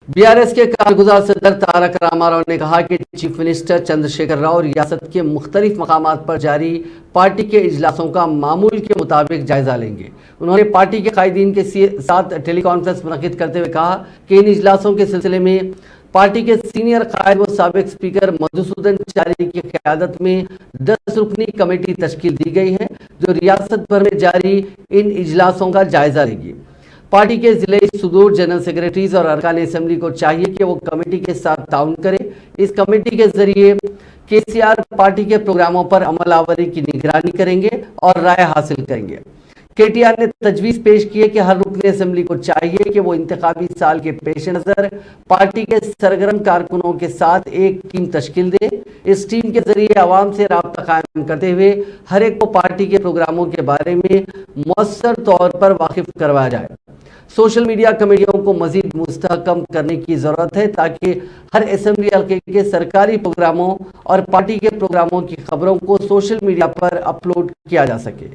BRS کے کارگزار صدر تارک راما راؤ نے کہا کہ چیف منسٹر چندرشیکھر راؤ ریاست کے مختلف مقامات پر جاری پارٹی کے اجلاسوں کا معمول کے مطابق جائزہ لیں گے۔ انہوں نے پارٹی کے قائدین کے ساتھ ٹیلی کانفرنس منعقد کرتے ہوئے کہا کہ ان اجلاسوں کے سلسلے میں پارٹی کے سینئر قائد و سابق اسپیکر مدھوسودن چاری کی قیادت میں 10 رکنی کمیٹی تشکیل دی گئی ہے جو ریاست بھر میں جاری ان اجلاسوں کا جائزہ لے گی۔ پارٹی کے ضلعی صدور، جنرل سیکریٹریز اور ارکان اسمبلی کو چاہیے کہ وہ کمیٹی کے ساتھ تعاون کریں۔ اس کمیٹی کے ذریعے KCR پارٹی کے پروگراموں پر عمل آوری کی نگرانی کریں گے اور رائے حاصل کریں گے۔ KTR نے تجویز پیش کی ہے کہ ہر رکن اسمبلی کو چاہیے کہ وہ انتخابی سال کے پیش نظر پارٹی کے سرگرم کارکنوں کے ساتھ ایک ٹیم تشکیل دے۔ اس ٹیم کے ذریعے عوام سے رابطہ قائم کرتے ہوئے ہر ایک کو پارٹی کے پروگراموں کے بارے میں مؤثر طور پر واقف کروایا جائے۔ سوشل میڈیا کمیٹیوں کو مزید مستحکم کرنے کی ضرورت ہے تاکہ ہر اسمبلی حلقے کے سرکاری پروگراموں اور پارٹی کے پروگراموں کی خبروں کو سوشل میڈیا پر اپلوڈ کیا جا سکے۔